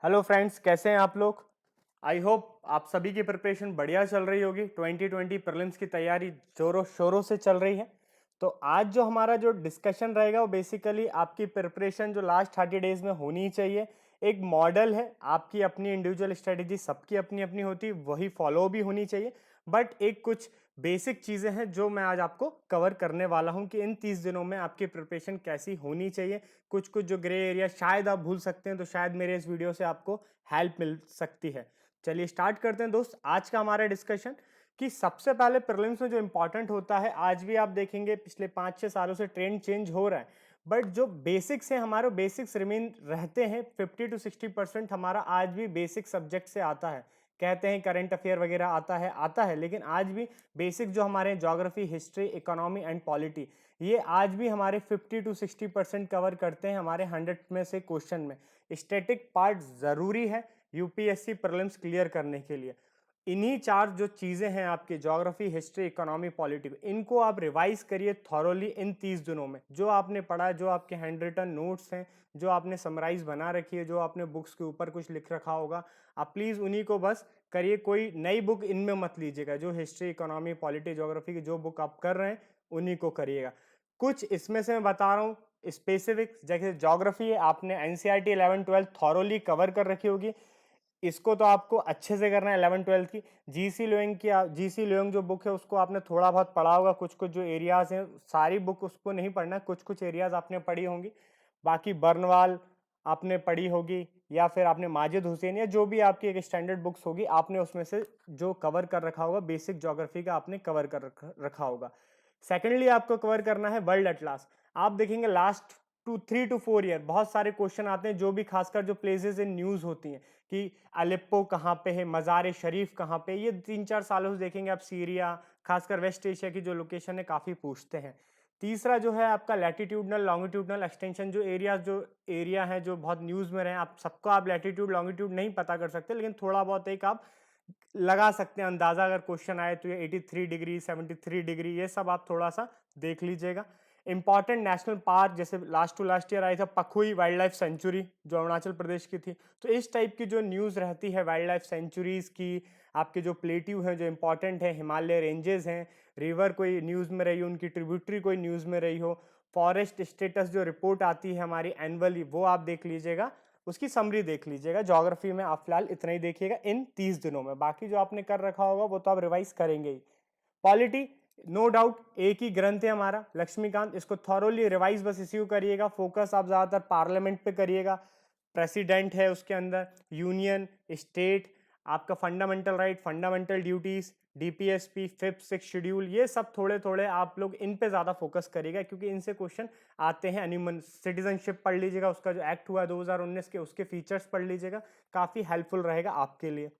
Hello friends, कैसे हैं आप लोग। आई होप आप सभी की प्रिपरेशन बढ़िया चल रही होगी। 2020 प्रीलिम्स की तैयारी जोरों शोरों से चल रही है। तो आज जो हमारा जो डिस्कशन रहेगा वो बेसिकली आपकी प्रिपरेशन जो लास्ट 30 डेज में होनी चाहिए। एक मॉडल है, आपकी अपनी इंडिविजुअल स्ट्रेटेजी सबकी अपनी अपनी होती, वही फॉलो भी होनी चाहिए। बट एक कुछ बेसिक चीज़ें हैं जो मैं आज आपको कवर करने वाला हूं कि इन 30 दिनों में आपकी प्रिपरेशन कैसी होनी चाहिए। कुछ कुछ जो ग्रे एरिया शायद आप भूल सकते हैं, तो शायद मेरे इस वीडियो से आपको हेल्प मिल सकती है। चलिए स्टार्ट करते हैं दोस्त आज का हमारा डिस्कशन। कि सबसे पहले प्रीलिम्स में जो इंपॉर्टेंट होता है, आज भी आप देखेंगे पिछले 5-6 सालों से ट्रेंड चेंज हो रहा है, बट जो बेसिक्स हैं हमारे बेसिक्स रिमेन रहते हैं। 50 to 60% हमारा आज भी बेसिक सब्जेक्ट से आता है। कहते हैं करंट अफेयर वगैरह आता है, लेकिन आज भी बेसिक जो हमारे geography, history, economy and polity, ये आज भी हमारे 50 to 60% कवर करते हैं हमारे 100 में से क्वेश्चन में। स्टैटिक पार्ट जरूरी है यूपीएससी प्रीलिम्स क्लियर करने के लिए। इन्हीं चार जो चीजें हैं आपके ज्योग्राफी, हिस्ट्री, इकोनॉमी, पॉलिटी, इनको आप रिवाइज करिए थॉरोली इन 30 दिनों में। जो आपने पढ़ा है, जो आपके हैंड रिटन नोट्स हैं, जो आपने समराइज बना रखी है, जो आपने बुक्स के ऊपर कुछ लिख रखा होगा, आप प्लीज उन्हीं को बस करिए। कोई नई बुक इनमें मत लीजिएगा। जो हिस्ट्री, इकोनॉमी, पॉलिटी, ज्योग्राफी की जो बुक आप कर रहे हैं उन्हीं को करिएगा। कुछ इसमें से मैं बता रहा हूँ स्पेसिफिक, जैसे ज्योग्राफी है, आपने एनसीईआरटी 11-12 थॉरोली कवर कर रखी होगी, इसको तो आपको अच्छे से करना है। 11-12 की जीसी लोइंग जो बुक है उसको आपने थोड़ा बहुत पढ़ा होगा। कुछ कुछ जो एरियाज हैं, सारी बुक उसको नहीं पढ़ना, कुछ कुछ एरियाज आपने पढ़ी होंगी। बाकी बर्नवाल आपने पढ़ी होगी, या फिर आपने माजिद हुसैन, या जो भी आपकी एक स्टैंडर्ड बुक्स होगी, आपने उसमें से जो कवर कर रखा होगा बेसिक ज्योग्राफी का आपने कवर कर रखा होगा। सेकेंडली आपको कवर करना है वर्ल्ड एटलास। आप देखेंगे लास्ट 3 to 4 ईयर बहुत सारे क्वेश्चन आते हैं, जो भी खासकर जो प्लेसेस इन न्यूज होती हैं कि अलेप्पो कहाँ पे है, मज़ार शरीफ कहाँ पे, ये 3-4 सालों से देखेंगे आप। सीरिया, खासकर वेस्ट एशिया की जो लोकेशन है, काफ़ी पूछते हैं। तीसरा जो है आपका लैटिट्यूडनल लॉन्गिट्यूडनल एक्सटेंशन, जो एरिया है जो बहुत न्यूज़ में रहे। आप सबको आप लैटिट्यूड लॉन्गिट्यूड नहीं पता कर सकते, लेकिन थोड़ा बहुत एक आप लगा सकते हैं अंदाजा। अगर क्वेश्चन आए तो ये 83 डिग्री, 73 डिग्री, ये सब आप थोड़ा सा देख लीजिएगा। इंपॉर्टेंट नेशनल पार्क, जैसे लास्ट टू लास्ट ईयर आई था पखुई वाइल्ड लाइफ सेंचुरी, जो अरुणाचल प्रदेश की थी। तो इस टाइप की जो न्यूज़ रहती है वाइल्ड लाइफ सेंचुरीज की, आपके जो प्लेट्यू हैं जो इंपॉर्टेंट है, हिमालय रेंजेस हैं, रिवर कोई न्यूज़ में रही हो, उनकी ट्रिब्यूटरी कोई न्यूज़ में रही हो, फॉरेस्ट स्टेटस जो रिपोर्ट आती है हमारी एनुअली, वो आप देख लीजिएगा। उसकी समरी देख लीजिएगा। ज्योग्राफी में आप फिलहाल इतना ही देखिएगा इन 30 दिनों में। बाकी जो आपने कर रखा होगा वो तो आप रिवाइज करेंगे ही। पॉलिटी, नो डाउट एक ही ग्रंथ है हमारा लक्ष्मीकांत, इसको थॉरोली रिवाइज बस इसी करिएगा। फोकस आप ज्यादातर पार्लियामेंट पे करिएगा। प्रेसिडेंट है उसके अंदर, यूनियन, स्टेट, आपका fundamental right, fundamental duties, DPSP, fifth six schedule, ये सब थोड़े थोड़े आप लोग इन पे ज्यादा फोकस करिएगा, क्योंकि इनसे क्वेश्चन आते हैं। एनिमल सिटीजनशिप पढ़ लीजिएगा, उसका जो एक्ट हुआ 2019 के, उसके फीचर्स पढ़ लीजिएगा, काफी हेल्पफुल रहेगा आपके लिए।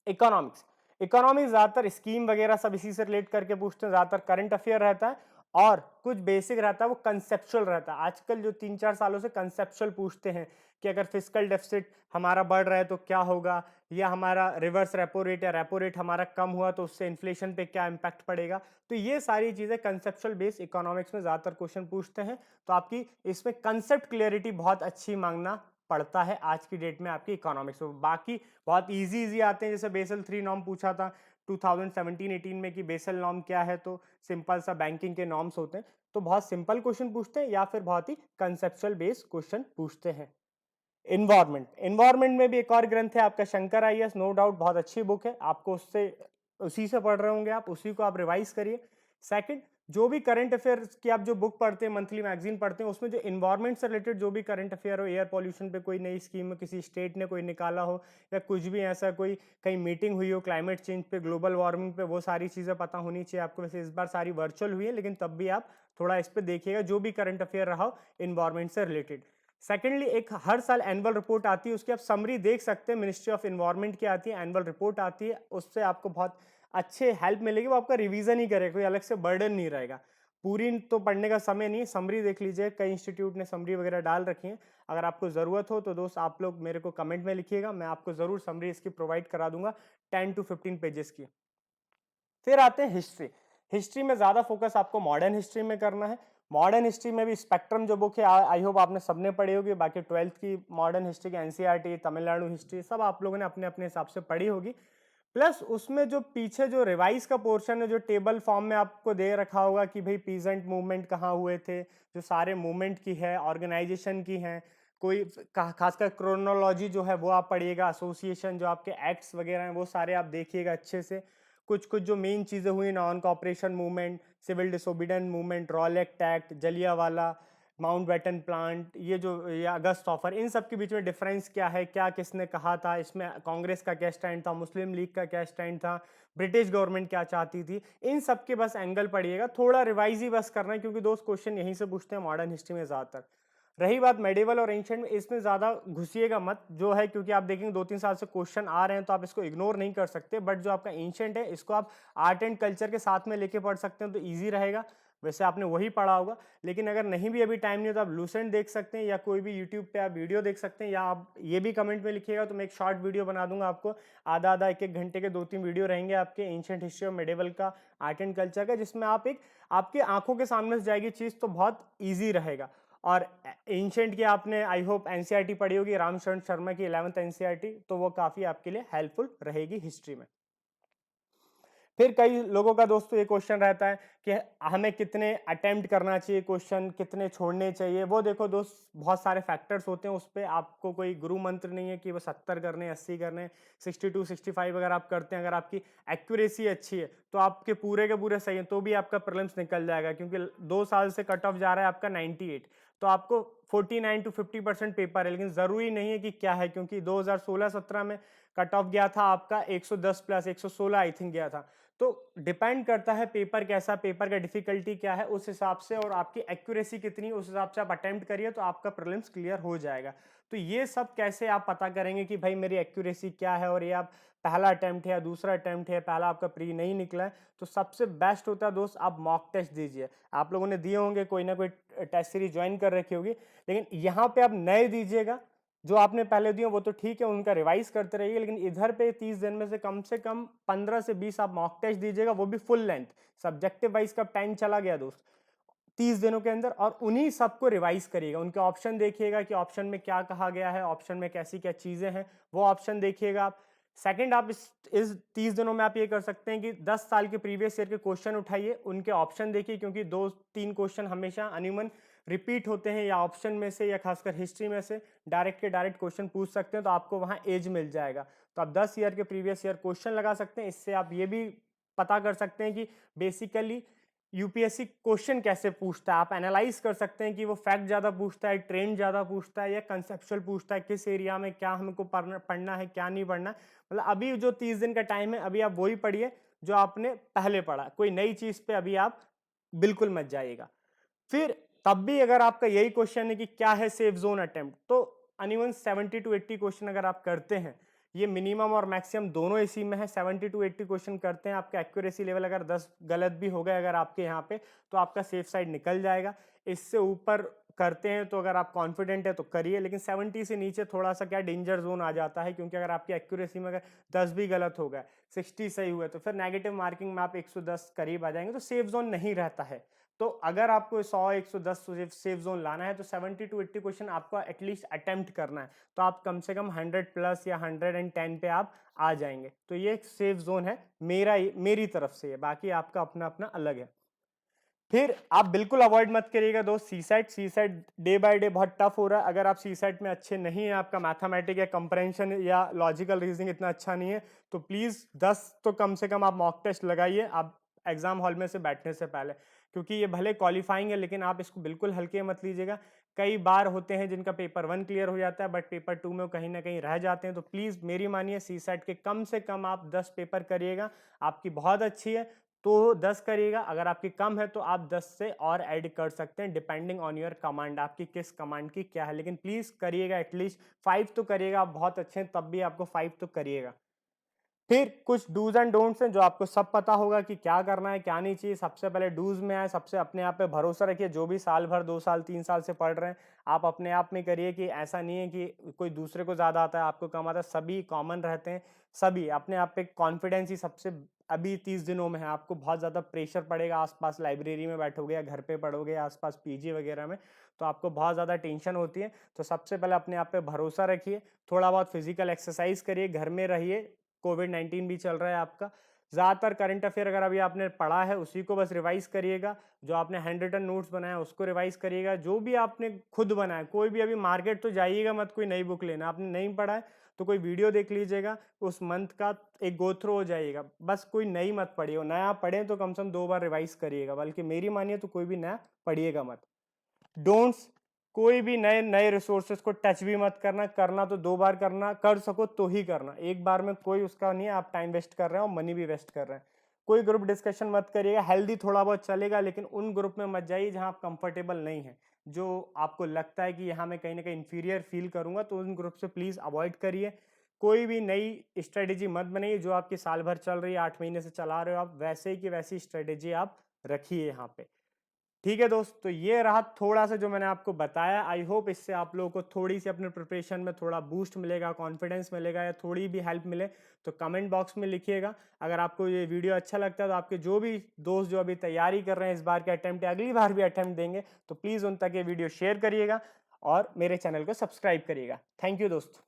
इकोनॉमिक्स, इकोनॉमिक्स ज्यादातर स्कीम वगैरह सब इसी से रिलेट करके पूछते हैं। ज्यादातर करंट अफेयर रहता है और कुछ बेसिक रहता है, वो कंसेप्चुअल रहता है। आजकल जो 3-4 सालों से कंसेप्चुअल पूछते हैं कि अगर फिजिकल डेफिसिट हमारा बढ़ रहा है तो क्या होगा, या हमारा रिवर्स रेपो रेट या रेपो रेट हमारा कम हुआ तो उससे इन्फ्लेशन पे क्या इंपैक्ट पड़ेगा। तो ये सारी चीजें कंसेप्चुअल बेस इकोनॉमिक्स में ज्यादातर क्वेश्चन पूछते हैं। तो आपकी इसमें कंसेप्ट क्लियरिटी बहुत अच्छी मांगना पड़ता है आज की डेट में आपकी इकोनॉमिक्स में। बाकी बहुत इजी आते हैं, जैसे बेसल 3 नॉर्म पूछा था 2017-18 में कि बेसल नॉर्म क्या है, तो सिंपल सा बैंकिंग के नॉर्म्स होते हैं। तो बहुत सिंपल क्वेश्चन पूछते हैं या फिर बहुत ही कंसेप्चुअल बेस्ड क्वेश्चन पूछते हैं। इन्वायरमेंट में भी एक और ग्रंथ है आपका शंकर आईएएस, नो डाउट बहुत अच्छी बुक है, आपको उससे उसी से पढ़ रहे होंगे आप, उसी को आप रिवाइज करिए। सेकंड, जो भी करंट अफेयर्स की आप जो बुक पढ़ते हैं, मंथली मैगजीन पढ़ते हैं, उसमें जो इन्वायरमेंट से रिलेटेड जो भी करंट अफेयर हो, एयर पॉल्यूशन पे कोई नई स्कीम किसी स्टेट ने कोई निकाला हो, या कुछ भी ऐसा कोई कहीं मीटिंग हुई हो क्लाइमेट चेंज पे, ग्लोबल वार्मिंग पे, वो सारी चीज़ें पता होनी चाहिए आपको। वैसे इस बार सारी वर्चुअल हुई है, लेकिन तब भी आप थोड़ा इस पर देखिएगा जो भी करंट अफेयर रहा हो इन्वायरमेंट से रिलेटेड। सेकेंडली, एक हर साल एनुअल रिपोर्ट आती है, उसकी आप समरी देख सकते हैं। मिनिस्ट्री ऑफ इन्वायरमेंट की आती है, एनुअल रिपोर्ट आती है, उससे आपको बहुत अच्छे हेल्प मिलेगी। वो आपका रिवीजन ही करेगा, कोई अलग से बर्डन नहीं रहेगा। पूरी तो पढ़ने का समय नहीं है, समरी देख लीजिए, कई इंस्टीट्यूट ने समरी वगैरह डाल रखी है। अगर आपको ज़रूरत हो तो दोस्त आप लोग मेरे को कमेंट में लिखिएगा, मैं आपको ज़रूर समरी इसकी प्रोवाइड करा दूंगा 10 to 15 पेजेस की। फिर आते हैं हिस्ट्री। हिस्ट्री में ज़्यादा फोकस आपको मॉडर्न हिस्ट्री में करना है। मॉडर्न हिस्ट्री में भी स्पेक्ट्रम जो बुक है आई होप आपने सबने पढ़ी होगी, बाकी 12th की मॉडर्न हिस्ट्री की एनसीईआरटी, तमिलनाडु हिस्ट्री सब आप लोगों ने अपने अपने हिसाब से पढ़ी होगी। प्लस उसमें जो पीछे जो रिवाइज का पोर्शन है, जो टेबल फॉर्म में आपको दे रखा होगा कि भाई पीजेंट मूवमेंट कहाँ हुए थे, जो सारे मूवमेंट की है, ऑर्गेनाइजेशन की है, कोई खासकर क्रोनोलॉजी जो है वो आप पढ़िएगा, एसोसिएशन जो आपके एक्ट्स वगैरह हैं वो सारे आप देखिएगा अच्छे से। कुछ कुछ जो मेन चीज़ें हुई, non cooperation movement, civil disobedient movement, Rowlatt act, Jallianwala, Mountbatten plan, ये जो ये अगस्त ऑफर, इन सब के बीच में डिफरेंस क्या है, क्या किसने कहा था, इसमें कांग्रेस का क्या स्टैंड था, मुस्लिम लीग का क्या स्टैंड था, ब्रिटिश गवर्नमेंट क्या चाहती थी, इन सब के बस एंगल पढ़िएगा। थोड़ा रिवाइज ही बस करना है क्योंकि दोस्त क्वेश्चन यहीं से पूछते हैं मॉडर्न हिस्ट्री में ज़्यादातर। रही बात मेडिवल और एंशिएंट में, इसमें ज़्यादा घुसिएगा मत, जो है क्योंकि आप देखेंगे 2-3 साल से क्वेश्चन आ रहे हैं तो आप इसको इग्नोर नहीं कर सकते। बट जो आपका एंशिएंट है इसको आप आर्ट एंड कल्चर के साथ में लेके पढ़ सकते हैं तो ईजी रहेगा। वैसे आपने वही पढ़ा होगा, लेकिन अगर नहीं भी अभी टाइम नहीं हो तो आप लूसेंट देख सकते हैं या कोई भी यूट्यूब पे आप वीडियो देख सकते हैं, या आप ये भी कमेंट में लिखिएगा तो मैं एक शॉर्ट वीडियो बना दूंगा आपको, आधा आधा एक एक घंटे के 2-3 वीडियो रहेंगे आपके एंशिएंट हिस्ट्री और मेडिवल का, आर्ट एंड कल्चर का, जिसमें आप एक आपकी आंखों के सामने से जाएगी चीज़ तो बहुत ईजी रहेगा। और एंशिएंट की आपने आई होप एनसीईआरटी पढ़ी होगी, रामशरण शर्मा की 11th एनसीईआरटी, तो वो काफ़ी आपके लिए हेल्पफुल रहेगी हिस्ट्री में। फिर कई लोगों का दोस्तों ये क्वेश्चन रहता है कि हमें कितने अटेम्प्ट करना चाहिए क्वेश्चन, कितने छोड़ने चाहिए। वो देखो दोस्त, बहुत सारे फैक्टर्स होते हैं, उस पर आपको कोई गुरु मंत्र नहीं है कि वो 70 करने, 80 करने, 62, 65 अगर आप करते हैं, अगर आपकी एक्यूरेसी अच्छी है तो आपके पूरे के पूरे सही है तो भी आपका प्रीलिम्स निकल जाएगा, क्योंकि 2 साल से कट ऑफ जा रहा है आपका 98, तो आपको 49 to 50% पेपर है। लेकिन ज़रूरी नहीं है कि क्या है, क्योंकि 2016-17 में कट ऑफ गया था आपका 110 प्लस 116 आई थिंक गया था। तो डिपेंड करता है पेपर कैसा, पेपर का डिफिकल्टी क्या है उस हिसाब से, और आपकी एक्यूरेसी कितनी उस हिसाब से आप अटेम्प्ट करिए तो आपका प्रीलिम्स क्लियर हो जाएगा। तो ये सब कैसे आप पता करेंगे कि भाई मेरी एक्यूरेसी क्या है, और ये आप पहला अटेम्प्ट है या दूसरा अटेम्प्ट है, पहला आपका प्री नहीं निकला है, तो सबसे बेस्ट होता है दोस्त आप मॉक टेस्ट दीजिए। आप लोगों ने दिए होंगे, कोई ना कोई टेस्ट सीरीज ज्वाइन कर रखी होगी, लेकिन यहाँ पे आप नए दीजिएगा। जो आपने पहले दिए वो तो ठीक है, उनका रिवाइज करते रहिए, लेकिन इधर पे 30 दिन में से कम 15 से 20 आप मॉक टेस्ट दीजिएगा, वो भी फुल लेंथ। सब्जेक्टिव वाइज का टाइम चला गया दोस्त 30 दिनों के अंदर, और उन्हीं सबको रिवाइज करिएगा। उनके ऑप्शन देखिएगा कि ऑप्शन में क्या कहा गया है, ऑप्शन में कैसी क्या चीजें हैं, वो ऑप्शन देखिएगा आप। सेकंड, आप इस 30 दिनों में आप ये कर सकते हैं कि 10 साल के प्रीवियस ईयर के क्वेश्चन उठाइए, उनके ऑप्शन देखिए, क्योंकि 2-3 क्वेश्चन हमेशा अनयूमन रिपीट होते हैं, या ऑप्शन में से या खासकर हिस्ट्री में से डायरेक्ट के डायरेक्ट क्वेश्चन पूछ सकते हैं, तो आपको वहां एज मिल जाएगा। तो आप 10 ईयर के प्रीवियस ईयर क्वेश्चन लगा सकते हैं। इससे आप ये भी पता कर सकते हैं कि बेसिकली यूपीएससी क्वेश्चन कैसे पूछता है। आप एनालाइज कर सकते हैं कि वो फैक्ट ज्यादा पूछता है, ट्रेंड ज्यादा पूछता है, या कंसेप्चुअल पूछता है, किस एरिया में क्या हमको पढ़ना है क्या नहीं पढ़ना। मतलब अभी जो 30 दिन का टाइम है, अभी आप वही पढ़िए जो आपने पहले पढ़ा, कोई नई चीज पे अभी आप बिल्कुल मत जाइएगा। फिर तब भी अगर आपका यही क्वेश्चन है कि क्या है सेफ जोन अटेम्प्ट, तो अनिवन 70 to 80 क्वेश्चन अगर आप करते हैं, ये मिनिमम और मैक्सिमम दोनों इसी में है, 70 to 80 क्वेश्चन करते हैं, आपका एक्यूरेसी लेवल अगर 10 गलत भी हो गए अगर आपके यहाँ पे, तो आपका सेफ साइड निकल जाएगा। इससे ऊपर करते हैं तो अगर आप कॉन्फिडेंट है तो करिए, लेकिन 70 से नीचे थोड़ा सा क्या डेंजर जोन आ जाता है, क्योंकि अगर आपकी एक्यूरेसी में अगर 10 भी गलत हो गया, 60 सही हुआ, तो फिर नेगेटिव मार्किंग में आप 110 करीब आ जाएंगे, तो सेफ जोन नहीं रहता है। तो अगर आपको 100-110 सेफ जोन लाना है तो 70 to 80 क्वेश्चन आपको एटलीस्ट अटेम्प्ट करना है, तो आप कम से कम 100 प्लस या 110 पे आप आ जाएंगे। तो ये एक सेफ जोन है मेरी तरफ से, बाकी आपका अपना अपना अलग है। फिर आप बिल्कुल अवॉइड मत करिएगा दोस्त सी सेट डे बाय डे बहुत टफ हो रहा है। अगर आप सी सेट में अच्छे नहीं है, आपका मैथमेटिक या कंप्रेंशन या लॉजिकल रीजनिंग इतना अच्छा नहीं है, तो प्लीज 10 तो कम से कम आप मॉक टेस्ट लगाइए आप एग्जाम हॉल में से बैठने से पहले, क्योंकि ये भले क्वालिफाइंग है लेकिन आप इसको बिल्कुल हल्के मत लीजिएगा। कई बार होते हैं जिनका पेपर 1 क्लियर हो जाता है बट पेपर 2 में कहीं ना कहीं रह जाते हैं, तो प्लीज मेरी मानिए सी सेट के कम से कम आप 10 पेपर करिएगा। आपकी बहुत अच्छी है तो 10 करिएगा, अगर आपकी कम है तो आप 10 से और ऐड कर सकते हैं, डिपेंडिंग ऑन योर कमांड, आपकी किस कमांड की क्या है, लेकिन प्लीज करिएगा एटलीस्ट 5 तो करिएगा। आप बहुत अच्छे हैं तब भी आपको 5 तो करिएगा। फिर कुछ डूज एंड डोंट्स हैं जो आपको सब पता होगा कि क्या करना है क्या नहीं चाहिए। सबसे पहले डूज में आए, सबसे अपने आप पे भरोसा रखिए। जो भी साल भर 2 साल 3 साल से पढ़ रहे हैं, आप अपने आप में करिए कि ऐसा नहीं है कि कोई दूसरे को ज़्यादा आता है आपको कम आता है, सभी कॉमन रहते हैं। सभी अपने आप पे कॉन्फिडेंस ही सबसे अभी 30 दिनों में है। आपको बहुत ज़्यादा प्रेशर पड़ेगा, आसपास लाइब्रेरी में बैठोगे या घर पे पढ़ोगे या आसपास पीजी वगैरह में, तो आपको बहुत ज़्यादा टेंशन होती है। तो सबसे पहले अपने आप पे भरोसा रखिए, थोड़ा बहुत फिजिकल एक्सरसाइज करिए, घर में रहिए। कोविड-19 भी चल रहा है आपका। ज़्यादातर करंट अफेयर अगर अभी आपने पढ़ा है उसी को बस रिवाइज करिएगा। जो आपने हैंड रिटन नोट्स बनाया उसको रिवाइज करिएगा। जो भी आपने खुद बनाया, कोई भी अभी मार्केट तो जाइएगा मत कोई नई बुक लेना। आपने नहीं पढ़ा है तो कोई वीडियो देख लीजिएगा, उस मंथ का एक गो थ्रू हो जाइएगा। बस कोई नई मत पढ़िए, नया पढ़ें तो कम से कम 2 बार रिवाइज करिएगा, बल्कि मेरी मानिए तो कोई भी नया पढ़िएगा मत। डोंट्स, कोई भी नए नए रिसोर्सेज को टच भी मत करना। करना तो 2 बार करना, कर सको तो ही करना, एक बार में कोई उसका नहीं है। आप टाइम वेस्ट कर रहे हैं और मनी भी वेस्ट कर रहे हैं। कोई ग्रुप डिस्कशन मत करिएगा। हेल्दी थोड़ा बहुत चलेगा, लेकिन उन ग्रुप में मत जाइए जहां आप कंफर्टेबल नहीं है, जो आपको लगता है कि यहाँ मैं कहीं ना कहीं इंफीरियर फील करूंगा, तो उन ग्रुप से प्लीज अवॉइड करिए। कोई भी नई स्ट्रेटेजी मत बनाइए। जो आपकी साल भर चल रही है, 8 महीने से चला रहे हो आप, वैसे ही की वैसी स्ट्रेटेजी आप रखिए यहाँ पे। ठीक है दोस्त, तो ये रहा थोड़ा सा जो मैंने आपको बताया। आई होप इससे आप लोगों को थोड़ी सी अपने प्रिपरेशन में थोड़ा बूस्ट मिलेगा, कॉन्फिडेंस मिलेगा, या थोड़ी भी हेल्प मिले तो कमेंट बॉक्स में लिखिएगा। अगर आपको ये वीडियो अच्छा लगता है तो आपके जो भी दोस्त जो अभी तैयारी कर रहे हैं इस बार के अटेम्प्ट या अगली बार भी अटेम्प्ट देंगे, तो प्लीज़ उन तक ये वीडियो शेयर करिएगा और मेरे चैनल को सब्सक्राइब करिएगा। थैंक यू दोस्त।